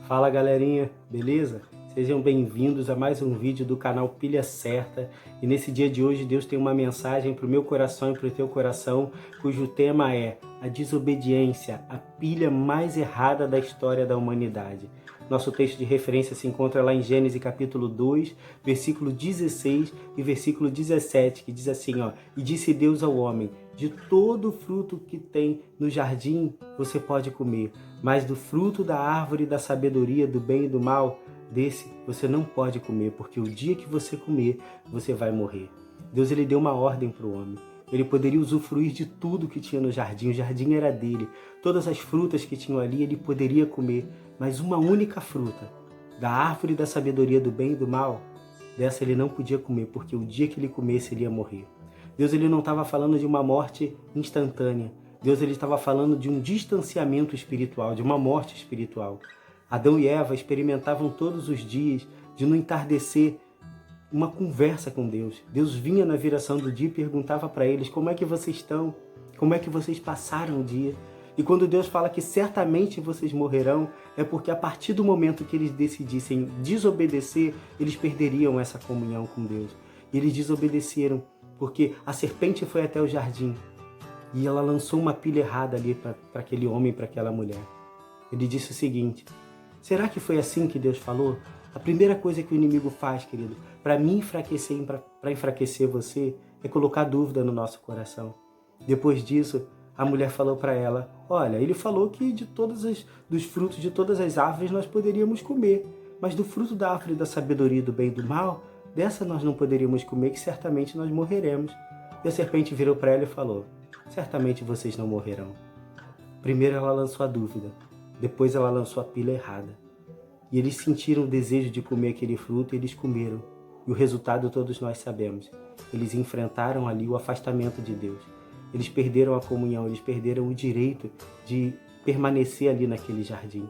Fala galerinha, beleza? Sejam bem-vindos a mais um vídeo do canal Pilha Certa. E nesse dia de hoje Deus tem uma mensagem para o meu coração e para o teu coração, cujo tema é a desobediência, a pilha mais errada da história da humanidade. Nosso texto de referência se encontra lá em Gênesis capítulo 2, versículo 16 e versículo 17, que diz assim, E disse Deus ao homem, de todo fruto que tem no jardim você pode comer, mas do fruto da árvore da sabedoria, do bem e do mal, desse você não pode comer, porque o dia que você comer, você vai morrer. Deus ele deu uma ordem para o homem. Ele poderia usufruir de tudo que tinha no jardim, o jardim era dele. Todas as frutas que tinham ali ele poderia comer, mas uma única fruta, da árvore da sabedoria do bem e do mal, dessa ele não podia comer, porque o dia que ele comesse ele ia morrer. Deus ele não estava falando de uma morte instantânea. Deus ele estava falando de um distanciamento espiritual, de uma morte espiritual. Adão e Eva experimentavam todos os dias, de no entardecer, uma conversa com Deus. Deus vinha na viração do dia e perguntava para eles como é que vocês estão, como é que vocês passaram o dia. E quando Deus fala que certamente vocês morrerão, é porque a partir do momento que eles decidissem desobedecer, eles perderiam essa comunhão com Deus. E eles desobedeceram, porque a serpente foi até o jardim e ela lançou uma pilha errada ali para aquele homem, para aquela mulher. Ele disse o seguinte, será que foi assim que Deus falou? A primeira coisa que o inimigo faz, querido, para me enfraquecer, para enfraquecer você, é colocar dúvida no nosso coração. Depois disso, a mulher falou para ela, olha, ele falou que dos frutos de todas as árvores nós poderíamos comer, mas do fruto da árvore da sabedoria, do bem e do mal, dessa nós não poderíamos comer, que certamente nós morreremos. E a serpente virou para ela e falou, certamente vocês não morrerão. Primeiro ela lançou a dúvida, depois ela lançou a pilha errada. E eles sentiram o desejo de comer aquele fruto e eles comeram. E o resultado todos nós sabemos. Eles enfrentaram ali o afastamento de Deus. Eles perderam a comunhão, eles perderam o direito de permanecer ali naquele jardim.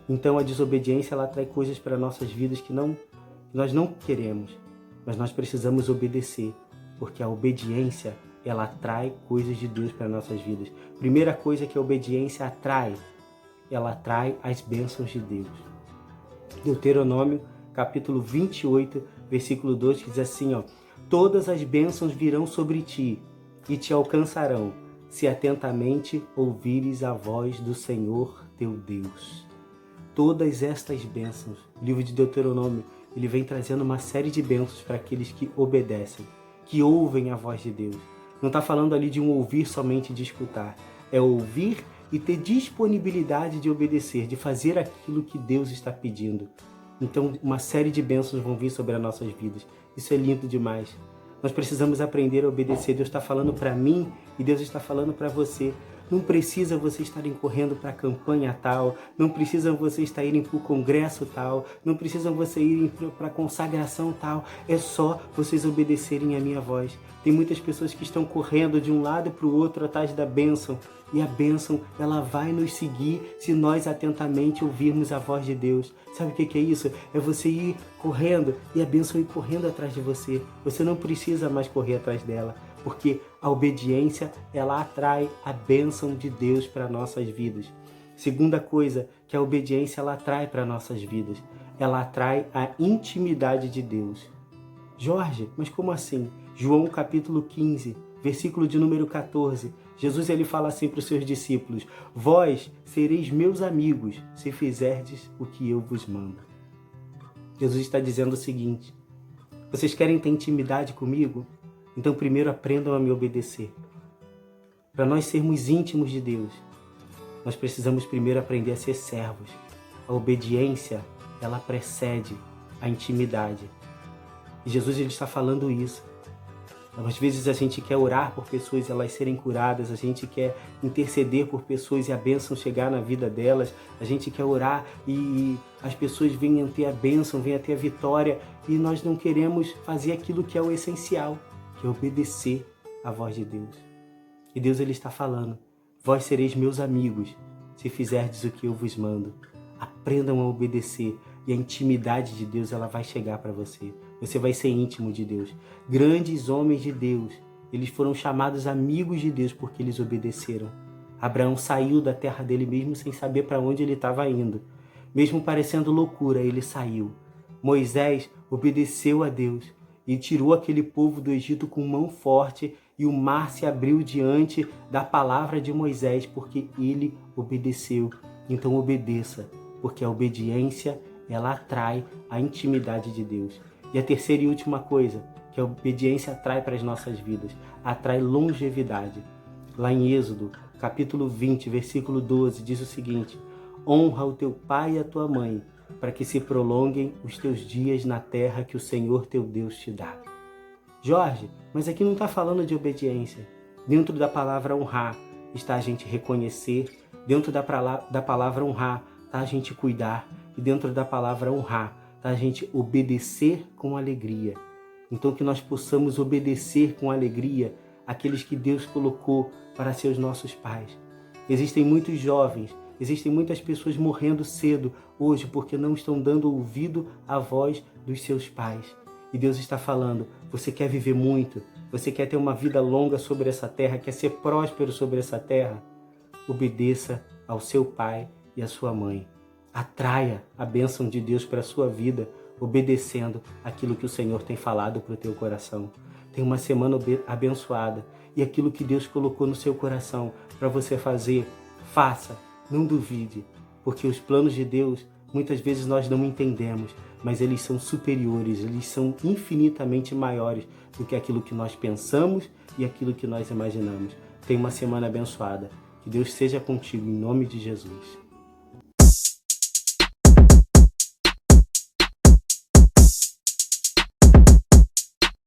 Então a desobediência ela traz coisas para nossas vidas que nós não queremos, mas nós precisamos obedecer, porque a obediência ela atrai coisas de Deus para nossas vidas. Primeira coisa que a obediência atrai, ela atrai as bênçãos de Deus. Deuteronômio, capítulo 28, versículo 2, que diz assim, todas as bênçãos virão sobre ti e te alcançarão, se atentamente ouvires a voz do Senhor teu Deus. Todas estas bênçãos, o livro de Deuteronômio, ele vem trazendo uma série de bênçãos para aqueles que obedecem, que ouvem a voz de Deus. Não está falando ali de um ouvir somente de escutar, é ouvir e ter disponibilidade de obedecer, de fazer aquilo que Deus está pedindo. Então, uma série de bênçãos vão vir sobre as nossas vidas. Isso é lindo demais. Nós precisamos aprender a obedecer. Deus está falando para mim e Deus está falando para você. Não precisa você estarem correndo para a campanha tal, não precisa você estar indo para o congresso tal, não precisa você ir para a consagração tal, é só vocês obedecerem a minha voz. Tem muitas pessoas que estão correndo de um lado para o outro atrás da bênção, e a bênção ela vai nos seguir se nós atentamente ouvirmos a voz de Deus. Sabe o que é isso? É você ir correndo e a bênção ir correndo atrás de você. Você não precisa mais correr atrás dela, porque a obediência, ela atrai a bênção de Deus para nossas vidas. Segunda coisa que a obediência, ela atrai para nossas vidas, ela atrai a intimidade de Deus. Jorge, mas como assim? João capítulo 15, versículo de número 14, Jesus ele fala assim para os seus discípulos, vós sereis meus amigos se fizerdes o que eu vos mando. Jesus está dizendo o seguinte, vocês querem ter intimidade comigo? Então primeiro aprendam a me obedecer. Para nós sermos íntimos de Deus, nós precisamos primeiro aprender a ser servos. A obediência, ela precede a intimidade. E Jesus ele está falando isso. Às vezes a gente quer orar por pessoas e elas serem curadas, a gente quer interceder por pessoas e a bênção chegar na vida delas, a gente quer orar e as pessoas venham ter a bênção, venham ter a vitória e nós não queremos fazer aquilo que é o essencial, que é obedecer à voz de Deus. E Deus ele está falando, vós sereis meus amigos se fizerdes o que eu vos mando. Aprendam a obedecer e a intimidade de Deus ela vai chegar para você. Você vai ser íntimo de Deus. Grandes homens de Deus, eles foram chamados amigos de Deus porque eles obedeceram. Abraão saiu da terra dele mesmo sem saber para onde ele estava indo. Mesmo parecendo loucura, ele saiu. Moisés obedeceu a Deus e tirou aquele povo do Egito com mão forte, e o mar se abriu diante da palavra de Moisés, porque ele obedeceu. Então obedeça, porque a obediência, ela atrai a intimidade de Deus. E a terceira e última coisa que a obediência atrai para as nossas vidas, atrai longevidade. Lá em Êxodo, capítulo 20, versículo 12, diz o seguinte: honra o teu pai e a tua mãe, para que se prolonguem os teus dias na terra que o Senhor teu Deus te dá. Jorge, mas aqui não está falando de obediência. Dentro da palavra honrar está a gente reconhecer, dentro da palavra honrar está a gente cuidar, e dentro da palavra honrar está a gente obedecer com alegria. Então que nós possamos obedecer com alegria aqueles que Deus colocou para ser os nossos pais. Existem muitos jovens, existem muitas pessoas morrendo cedo hoje porque não estão dando ouvido à voz dos seus pais. E Deus está falando, você quer viver muito? Você quer ter uma vida longa sobre essa terra? Quer ser próspero sobre essa terra? Obedeça ao seu pai e à sua mãe. Atraia a bênção de Deus para a sua vida, obedecendo aquilo que o Senhor tem falado para o teu coração. Tenha uma semana abençoada, e aquilo que Deus colocou no seu coração para você fazer, faça, não duvide, porque os planos de Deus, muitas vezes nós não entendemos, mas eles são superiores, eles são infinitamente maiores do que aquilo que nós pensamos e aquilo que nós imaginamos. Tenha uma semana abençoada. Que Deus seja contigo, em nome de Jesus.